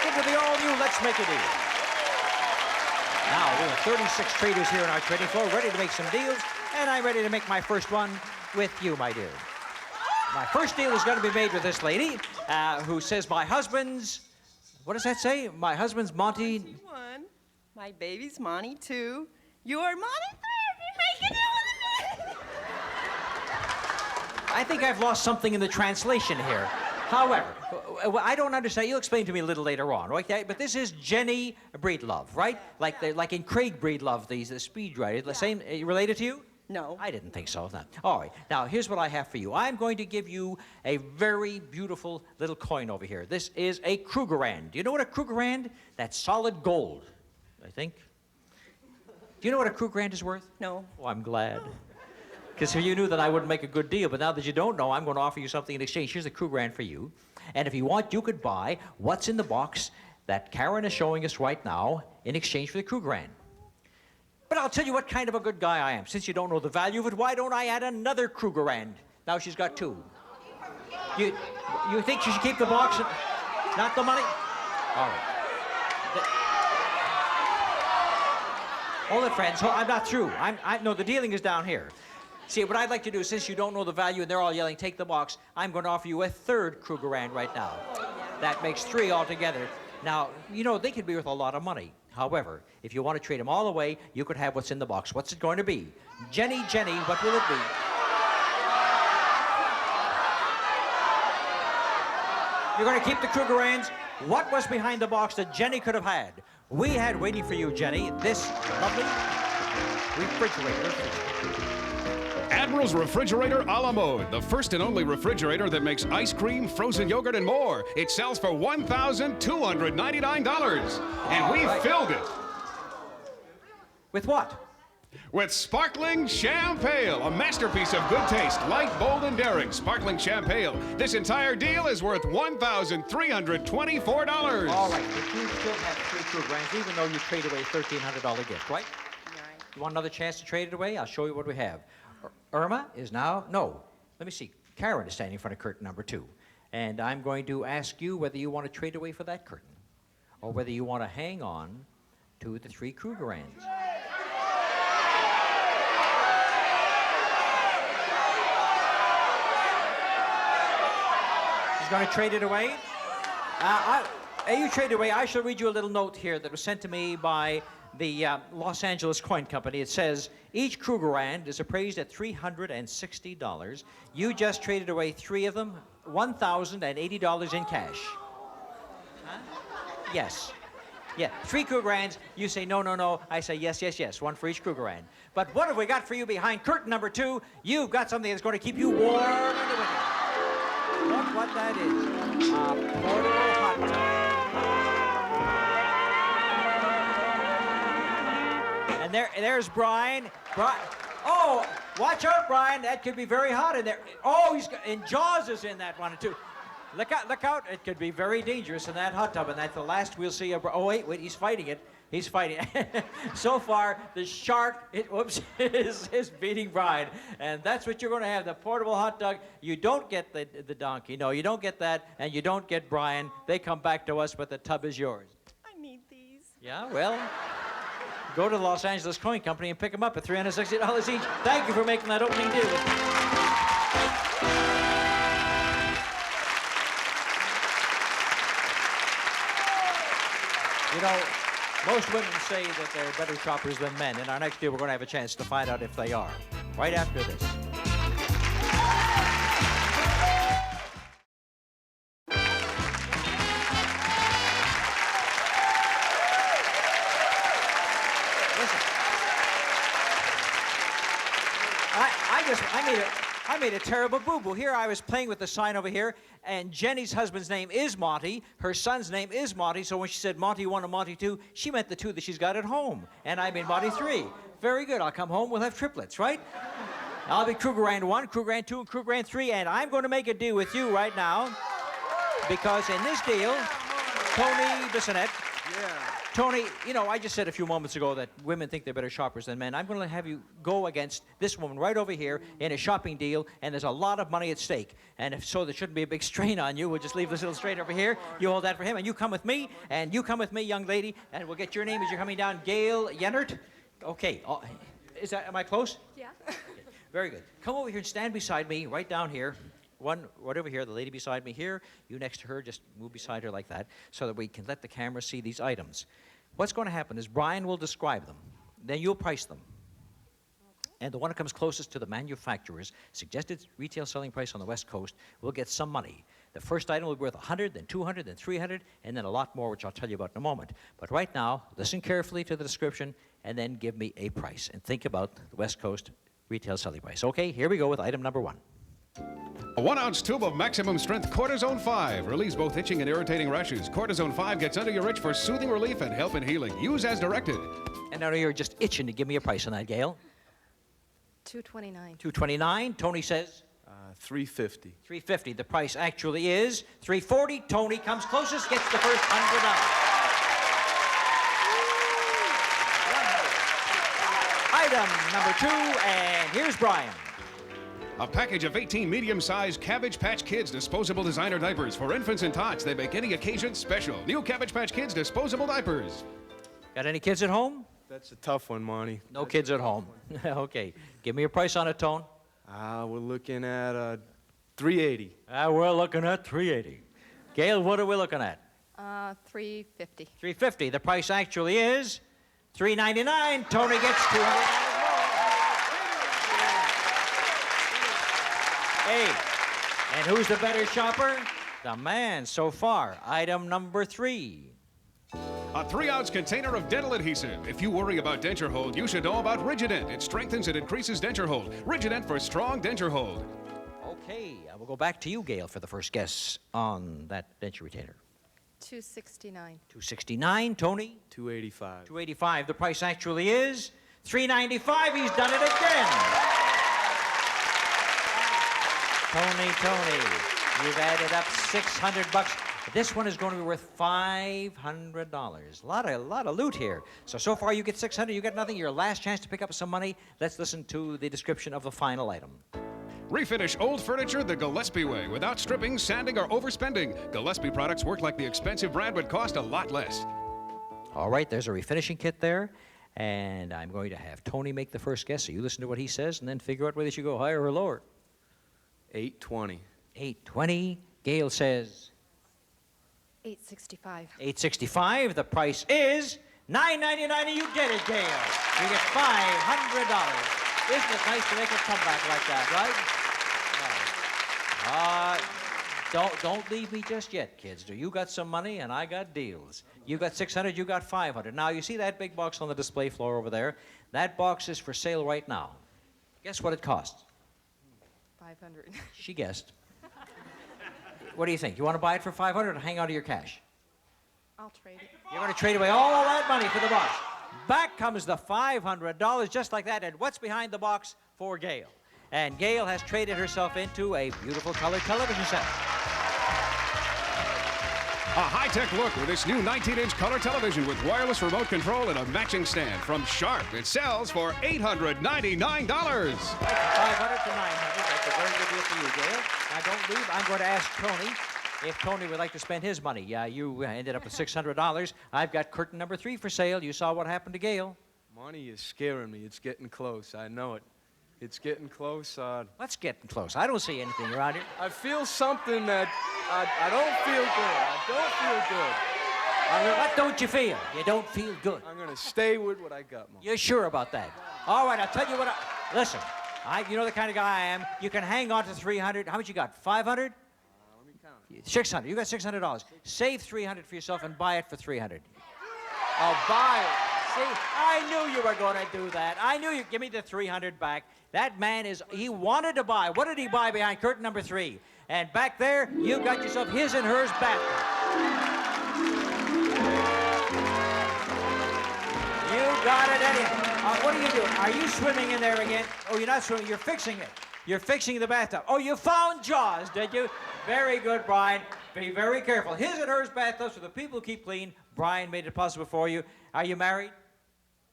welcome to the all-new Let's Make a Deal. Now, we have 36 traders here on our trading floor ready to make some deals, and I'm ready to make my first one with you, my dear. My first deal is going to be made with this lady who says my husband's... What does that say? My husband's Monty... 1. My baby's Monty 2. You're Monty 3. Make a deal with me. I think I've lost something in the translation here. However, I don't understand. You'll explain to me a little later on, right? But this is Jenny Breedlove, right? Like in Craig Breedlove, the speed writer. The same, related to you? No. I didn't think so. No. All right. Now, here's what I have for you. I'm going to give you a very beautiful little coin over here. This is a Krugerrand. Do you know what a Krugerrand? That's solid gold, I think. Do you know what a Krugerrand is worth? No. Oh, I'm glad. Because you knew that I wouldn't make a good deal, but now that you don't know, I'm going to offer you something in exchange. Here's a Krugerrand for you. And if you want, you could buy what's in the box that Karen is showing us right now in exchange for the Krugerrand. But I'll tell you what kind of a good guy I am. Since you don't know the value of it, why don't I add another Krugerrand? Now she's got 2. You think she should keep the box and not the money? All right. Hold it, friends. I'm not through. No, the dealing is down here. See, what I'd like to do, since you don't know the value and they're all yelling, take the box, I'm going to offer you a 3rd Krugerrand right now. That makes 3 altogether. Now, you know, they could be worth a lot of money. However, if you want to trade them all away, you could have what's in the box. What's it going to be? Jenny, what will it be? You're going to keep the Krugerrands? What was behind the box that Jenny could have had? We had waiting for you, Jenny, this lovely refrigerator. Admiral's Refrigerator a la mode, the first and only refrigerator that makes ice cream, frozen yogurt, and more. It sells for $1,299, and we filled it. With what? With sparkling champagne, a masterpiece of good taste, light, bold, and daring. Sparkling champagne. This entire deal is worth $1,324. All right, but you still have 3 Krugerrands, even though you trade away a $1,300 gift, right? You want another chance to trade it away? I'll show you what we have. Irma is now, no, let me see. Karen is standing in front of curtain number 2. And I'm going to ask you whether you want to trade away for that curtain or whether you want to hang on to the 3 Krugerrands. She's going to trade it away? You trade it away. I shall read you a little note here that was sent to me by the Los Angeles Coin Company. It says, each Krugerrand is appraised at $360. You just traded away 3 of them, $1,080 in cash. Huh? Yes. Yeah, 3 Krugerrands. You say, no, no, no. I say, yes, yes, yes. 1 for each Krugerrand. But what have we got for you behind curtain number 2? You've got something that's going to keep you warm in the winter. Look what that is. A portable hot tub. And there's Brian. Oh, watch out, Brian. That could be very hot in there. Oh, and Jaws is in that one, too. Look out, look out. It could be very dangerous in that hot tub, and that's the last we'll see of... Oh, wait, he's fighting it. He's fighting it. So far, the shark is beating Brian. And that's what you're going to have, the portable hot dog. You don't get the donkey. No, you don't get that, and you don't get Brian. They come back to us, but the tub is yours. I need these. Yeah, well... Go to the Los Angeles Coin Company and pick them up at $360 each. Thank you for making that opening deal. You know, most women say that they're better shoppers than men. In our next deal, we're going to have a chance to find out if they are. Right after this. I made a terrible boo-boo. Here I was playing with the sign over here, and Jenny's husband's name is Monty. Her son's name is Monty, so when she said Monty 1 and Monty 2, she meant the 2 that she's got at home. And I made Monty 3. Very good. I'll come home, we'll have triplets, right? I'll be Krugerrand 1, Krugerrand 2, and Krugerrand 3, and I'm going to make a deal with you right now, because in this deal, Tony Bissonette, Tony, you know, I just said a few moments ago that women think they're better shoppers than men. I'm going to have you go against this woman right over here in a shopping deal, and there's a lot of money at stake. And if so, there shouldn't be a big strain on you. We'll just leave this little strain over here. You hold that for him, and you come with me, young lady, and we'll get your name as you're coming down. Gail Yennert. Okay. Am I close? Yeah. Okay. Very good. Come over here and stand beside me, right down here. One right over here, the lady beside me here, you next to her, just move beside her like that, so that we can let the camera see these items. What's going to happen is Brian will describe them, then you'll price them. And the one that comes closest to the manufacturer's suggested retail selling price on the West Coast will get some money. The first item will be worth 100, then 200, then 300, and then a lot more, which I'll tell you about in a moment. But right now, listen carefully to the description, and then give me a price. And think about the West Coast retail selling price. Okay, here we go with item number 1. A 1-ounce tube of maximum strength Cortisone 5 relieves both itching and irritating rashes. Cortisone 5 gets under your itch for soothing relief and help in healing. Use as directed. And now you're just itching to give me a price on that, Gail. $229. $229. Tony says $350. $350. The price actually is $340. Tony comes closest, gets the first $100. Item number 2, and here's Brian. A package of 18 medium-sized Cabbage Patch Kids disposable designer diapers for infants and tots. They make any occasion special. New Cabbage Patch Kids disposable diapers. Got any kids at home? That's a tough one, Monty. No kids at home. Okay. Give me a price on it, Tone. We're looking at $380. We're looking at $380. Gail, what are we looking at? $350. $350. The price actually is $399. Tony gets $200 more. Hey, and who's the better shopper? The man so far. Item number 3. A 3-ounce container of dental adhesive. If you worry about denture hold, you should know about Rigident. It strengthens and increases denture hold. Rigident for strong denture hold. Okay, I will go back to you, Gail, for the first guess on that denture retainer. $269. $269. Tony? $285. $285. The price actually is $395. He's done it again. Tony, you've added up $600. This one is going to be worth $500. A lot of loot here. So far you get $600, you get nothing. Your last chance to pick up some money. Let's listen to the description of the final item. Refinish old furniture the Gillespie way without stripping, sanding, or overspending. Gillespie products work like the expensive brand but cost a lot less. All right, there's a refinishing kit there. And I'm going to have Tony make the first guess. So you listen to what he says and then figure out whether you should go higher or lower. $820. $820. Gail says $865. $865. The price is $9.99, and you did it, Gail. You get $500. Isn't it nice to make a comeback like that, right? Don't leave me just yet, kids. You got some money, and I got deals. You got $600, you got $500. Now, you see that big box on the display floor over there? That box is for sale right now. Guess what it costs? $500. She guessed. What do you think? You want to buy it for $500 or hang on to your cash? I'll trade it. You're going to trade away all that money for the box. Back comes the $500, just like that. And what's behind the box for Gail? And Gail has traded herself into a beautiful color television set. A high-tech look with this new 19-inch color television with wireless remote control and a matching stand from Sharp. It sells for $899. $500 to $900. That's a very good deal for you, Gail. Now, don't leave. I'm going to ask Tony if Tony would like to spend his money. Yeah, you ended up with $600. I've got curtain number 3 for sale. You saw what happened to Gail. Money is scaring me. It's getting close. I know it. It's getting close. Let's get close. I don't see anything around here. I feel something that I don't feel good. I don't feel good. What don't you feel? You don't feel good. I'm going to stay with what I got, Mom. You're sure about that? All right, I'll tell you what. Listen, you know the kind of guy I am. You can hang on to $300. How much you got? $500? Let me count. $600. You got $600. Save $300 for yourself and buy it for $300. I'll buy it. See, I knew you were going to do that. I knew you. Give me the $300 back. That man he wanted to buy. What did he buy behind curtain number 3? And back there, you got yourself his and hers bathtub. You got it anyhow. What are you doing? Are you swimming in there again? Oh, you're not swimming. You're fixing it. You're fixing the bathtub. Oh, you found Jaws, did you? Very good, Brian. Be very careful. His and hers bathtubs for the people who keep clean. Brian made it possible for you. Are you married?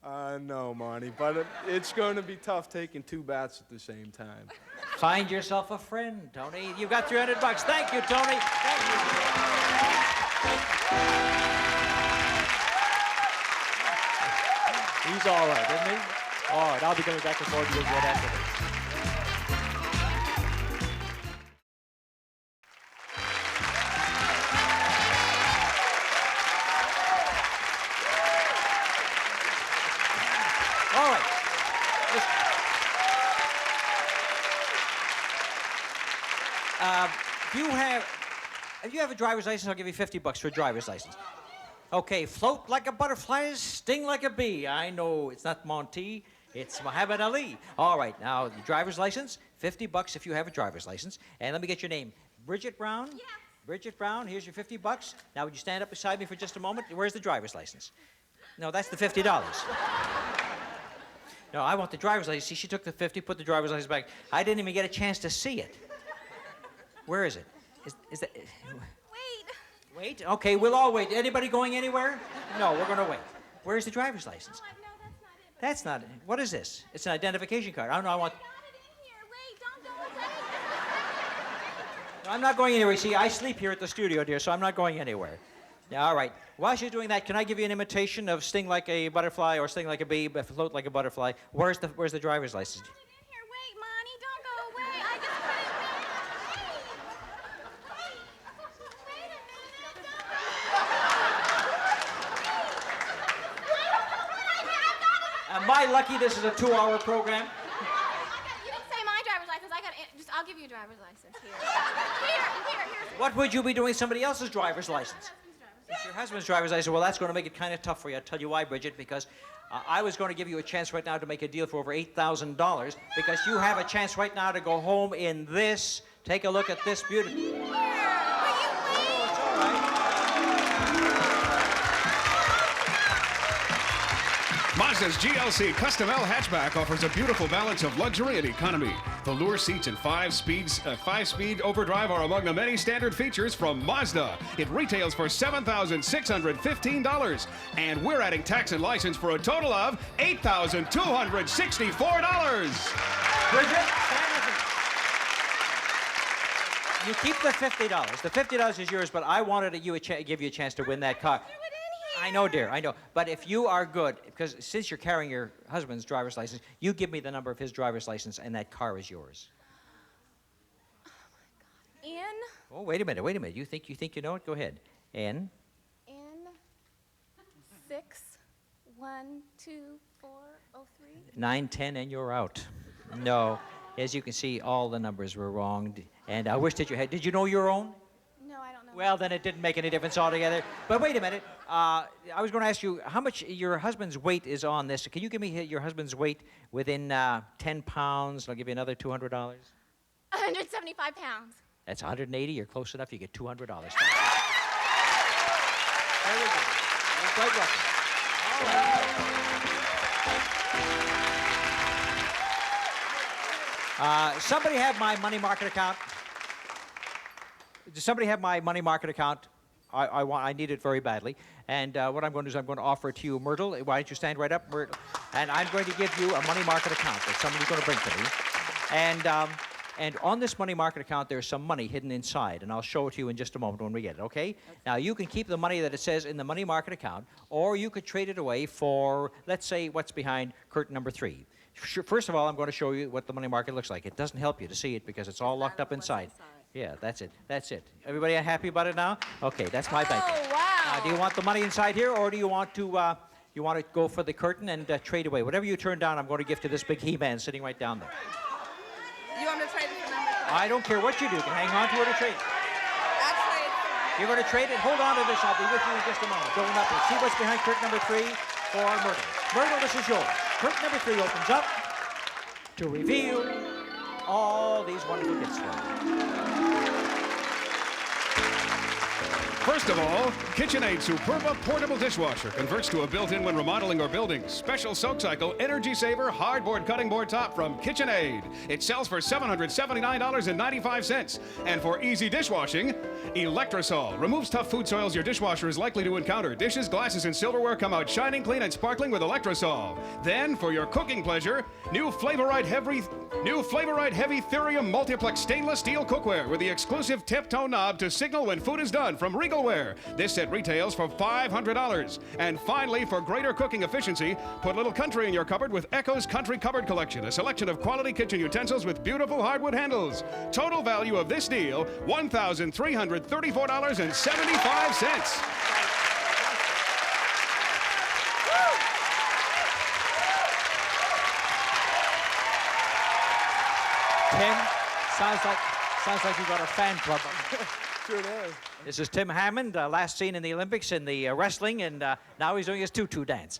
No, Monty, but it's going to be tough taking 2 baths at the same time. Find yourself a friend, Tony. You've got $300. Thank you, Tony. Thank you. He's all right, isn't he? All right, I'll be coming back and forth with you right after this. All right. If you have a driver's license, I'll give you $50 for a driver's license. Okay, float like a butterfly, sting like a bee. I know it's not Monty, it's Muhammad Ali. All right, now your driver's license, $50 if you have a driver's license. And let me get your name. Bridget Brown? Yes. Bridget Brown, here's your $50. Now, would you stand up beside me for just a moment? Where's the driver's license? No, that's the $50. No, I want the driver's license. See, she took the 50, put the driver's license back. I didn't even get a chance to see it. Where is it? Is that... Wait. Wait? Okay, we'll all wait. Anybody going anywhere? No, we're going to wait. Where's the driver's license? No, that's not it. That's not it. What is this? It's an identification card. I don't know. I want... I got it in here. Wait, don't go away. No, I'm not going anywhere. See, I sleep here at the studio, dear, so I'm not going anywhere. Yeah, all right. While she's doing that, can I give you an imitation of sting like a butterfly or sting like a bee, but float like a butterfly? Where's the driver's license? I got it in here. Wait, Monty, don't go away. I just put it in. Wait a minute. Am I lucky this is a 2-hour program? You didn't say my driver's license. I'll give you a driver's license here. Here's What would you be doing with somebody else's driver's license? It's your husband's driver's license. Well, that's going to make it kind of tough for you. I'll tell you why, Bridget, because I was going to give you a chance right now to make a deal for over $8,000 because you have a chance right now to go home in this. Take a look at this beauty. Will you wait? Oh, it's all right. Mazda's GLC Custom L hatchback offers a beautiful balance of luxury and economy. The Lure seats and 5-speed overdrive are among the many standard features from Mazda. It retails for $7,615, and we're adding tax and license for a total of $8,264. Bridget, stand with me. You keep the $50. The $50 is yours, but I wanted to give you a chance to win that car. I know, dear, I know. But if you are good, because since you're carrying your husband's driver's license, you give me the number of his driver's license, and that car is yours. In. Oh, wait a minute. You think you know it? Go ahead. N. 6 1 2 4 0 3. 9, 10, and you're out. No. As you can see, all the numbers were wrong. And I wish that you had. Did you know your own? No, I don't know. Well, then it didn't make any difference altogether. But wait a minute. I was going to ask you how much your husband's weight is on this. Can you give me your husband's weight within 10 pounds? I'll give you another $200. 175 pounds. That's 180. You're close enough. You get $200. There we go. You're quite welcome. All right. Somebody have my money market account? Does somebody have my money market account? I need it very badly. And what I'm going to do is I'm going to offer it to you, Myrtle. Why don't you stand right up, Myrtle? And I'm going to give you a money market account that somebody's going to bring to me. And on this money market account, there's some money hidden inside, and I'll show it to you in just a moment when we get it, okay? Now, you can keep the money that it says in the money market account, or you could trade it away for, let's say, what's behind curtain number 3. First of all, I'm going to show you what the money market looks like. It doesn't help you to see it because it's all locked up inside. Yeah, that's it. That's it. Everybody happy about it now? Okay, that's my bank. Oh, wow. Do you want the money inside here, or do you want to go for the curtain and trade away? Whatever you turn down, I'm going to give to this big he-man sitting right down there. You want me to trade it for number 3? I don't care what you do. You can hang on to it or trade it. I'll trade it. You're going to trade it? Hold on to this. I'll be with you in just a moment. Going up and see what's behind curtain number 3 for Myrtle. Myrtle, this is yours. Curtain number 3 opens up to reveal all these wonderful gifts for you. First of all, KitchenAid Superba Portable Dishwasher converts to a built-in when remodeling or building. Special soak cycle, energy saver, hardboard cutting board top from KitchenAid. It sells for $779.95. And for easy dishwashing, Electrosol removes tough food soils your dishwasher is likely to encounter. Dishes, glasses, and silverware come out shining clean and sparkling with Electrosol. Then, for your cooking pleasure, new Flavorite Heavy Therium Multiplex stainless steel cookware with the exclusive tip-toe knob to signal when food is done from Regalware. This set retails for $500. And finally, for greater cooking efficiency, put Little Country in your cupboard with Echo's Country Cupboard Collection, a selection of quality kitchen utensils with beautiful hardwood handles. Total value of this deal, $1,334.75. Tim, sounds like you got a fan club. Sure does. This is Tim Hammond, last seen in the Olympics in the wrestling, and now he's doing his tutu dance.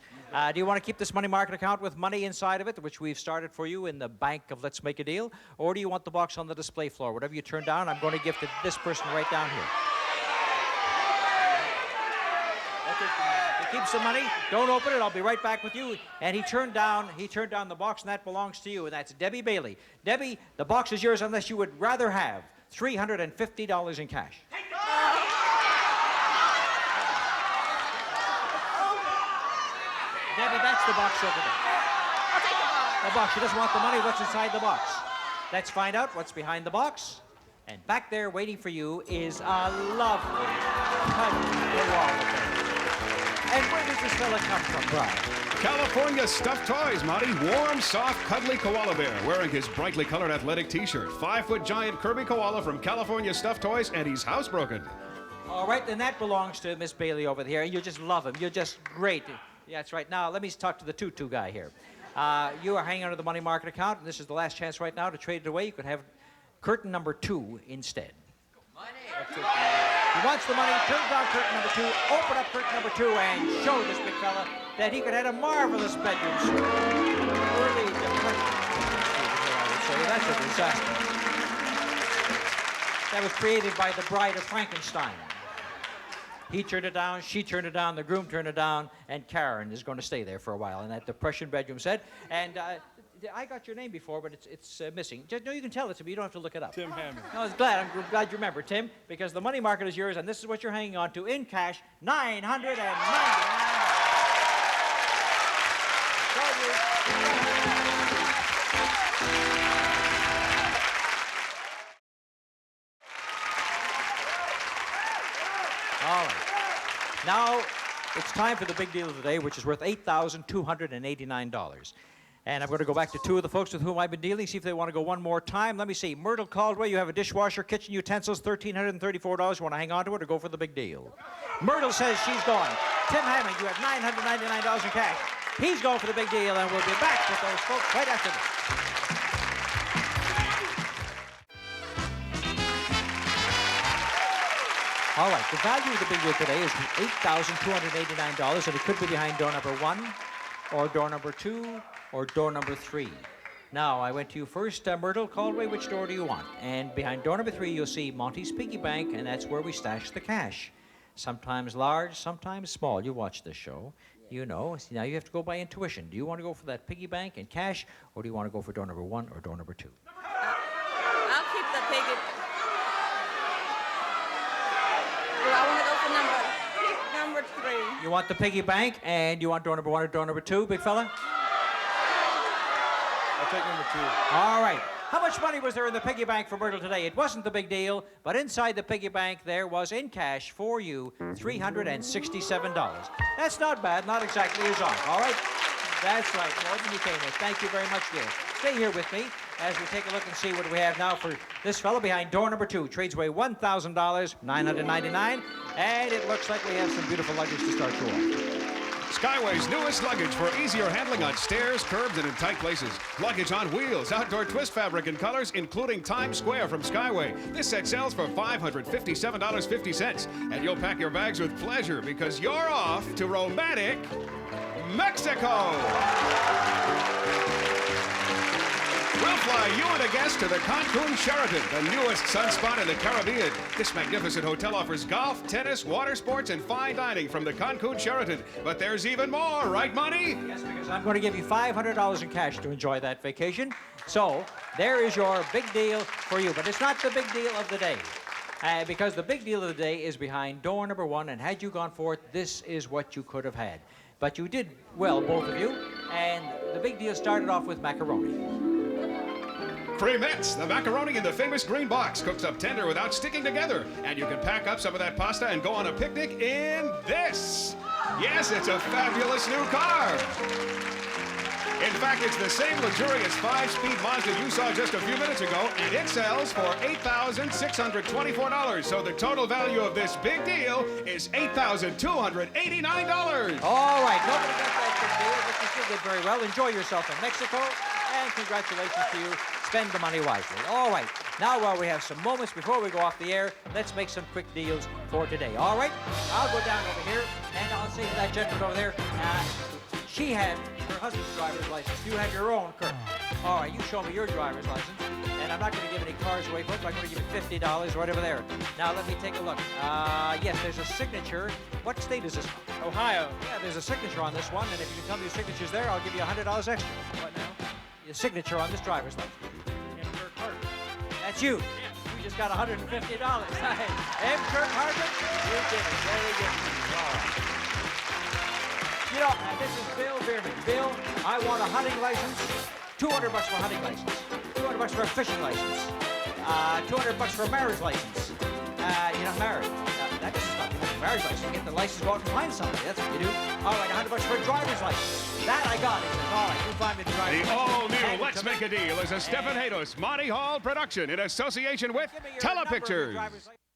Do you want to keep this money market account with money inside of it, which we've started for you in the bank of Let's Make a Deal, or do you want the box on the display floor? Whatever you turn down, I'm going to give to this person right down here. He keeps the money. Don't open it. I'll be right back with you. And he turned down the box, and that belongs to you, and that's Debbie Bailey. Debbie, the box is yours unless you would rather have $350 in cash. Debbie, that's the box over there. I'll take the box. The box. She doesn't want the money. What's inside the box? Let's find out what's behind the box. And back there waiting for you is a lovely cuddly koala. And where does this fella come from, Brian? California stuffed toys, Monty. Warm, soft, cuddly koala bear wearing his brightly colored athletic t-shirt. 5-foot giant Kirby koala from California stuffed toys, and he's housebroken. All right, then that belongs to Miss Bailey over here. You just love him. You're just great. Yeah, that's right. Now, let me talk to the tutu guy here. You are hanging under the money market account, and this is the last chance right now to trade it away. You could have curtain number 2 instead. He wants the money, turns down curtain number 2, open up curtain number 2, and show this big fella that he could have a marvelous bedroom suite. Early depression, I would say. That's a disaster. That was created by the Bride of Frankenstein. He turned it down, she turned it down, the groom turned it down, and Karen is going to stay there for a while in that depression bedroom set. And I got your name before, but it's missing. No, you can tell it to me. You don't have to look it up. Tim Hammond. No, I'm glad you remember, Tim, because the money market is yours, and this is what you're hanging on to in cash, $999. All right. Now, it's time for the big deal of the day, which is worth $8,289. And I'm going to go back to 2 of the folks with whom I've been dealing, see if they want to go one more time. Let me see. Myrtle Caldwell, you have a dishwasher, kitchen utensils, $1,334. You want to hang on to it or go for the big deal? Myrtle says she's going. Tim Hammond, you have $999 in cash. He's going for the big deal, and we'll be back with those folks right after this. All right, the value of the big deal today is $8,289, and it could be behind door number 1, or door number 2, or door number 3. Now, I went to you first, Myrtle Caldwell. Which door do you want? And behind door number 3, you'll see Monty's Piggy Bank, and that's where we stash the cash. Sometimes large, sometimes small. You watch this show. You know. Now you have to go by intuition. Do you want to go for that piggy bank and cash, or do you want to go for door number 1 or door number 2? I'll keep the piggy. Do I want to go for number 3? You want the piggy bank, and you want door number 1 or door number 2, big fella? I'll take number 2. All right. How much money was there in the piggy bank for Myrtle today? It wasn't the big deal, but inside the piggy bank there was in cash for you $367. That's not bad, not exactly a zonk. All right? That's right, more than you came with. Thank you very much, dear. Stay here with me as we take a look and see what we have now for this fellow behind door number 2. Trades away $1,000, $999, and it looks like we have some beautiful luggage to start you off. Skyway's newest luggage for easier handling on stairs, curbs, and in tight places. Luggage on wheels, outdoor twist fabric and colors, including Times Square from Skyway. This set sells for $557.50, and you'll pack your bags with pleasure because you're off to romantic Mexico. We'll fly you and a guest to the Cancun Sheraton, the newest sunspot in the Caribbean. This magnificent hotel offers golf, tennis, water sports, and fine dining from the Cancun Sheraton. But there's even more, right, Monty? Yes, because I'm going to give you $500 in cash to enjoy that vacation. So there is your big deal for you. But it's not the big deal of the day. Because the big deal of the day is behind door number 1. And had you gone for it, this is what you could have had. But you did well, both of you. And the big deal started off with macaroni. Cremettes, the macaroni in the famous green box, cooks up tender without sticking together. And you can pack up some of that pasta and go on a picnic in this. Yes, it's a fabulous new car. In fact, it's the same luxurious 5-speed Mazda you saw just a few minutes ago, and it sells for $8,624. So the total value of this big deal is $8,289. All right, nobody got that big deal, but you still did very well. Enjoy yourself in Mexico, and congratulations to you. Spend the money wisely. All right, now while we have some moments before we go off the air, let's make some quick deals for today. All right, I'll go down over here, and I'll say to that gentleman over there, she had her husband's driver's license. You have your own, Kurt. All right, you show me your driver's license, and I'm not going to give any cars away, folks. I'm going to give you $50 or whatever there. Now, let me take a look. Yes, there's a signature. What state is this one? Ohio. Yeah, there's a signature on this one, and if you can tell me your signature's there, I'll give you $100 extra. What now? Your signature on this driver's license. And Kurt Carter. That's you. You just got $150. M. Kurt Hartman, you did it. Very good. All right. You know, this is Bill Bierman. Bill, I want a hunting license, $200 for a hunting license, $200 for a fishing license, $200 for a marriage license. You're not married. That doesn't stop you getting a marriage license. You get the license, go out and find somebody. That's what you do. All right, $100 for a driver's license. That I got. He says, all right, you find me the driver's The license. all-new Let's Make a Deal is a Stephen Hados, Monty Hall production in association with Give me your number of your Telepictures. driver's license.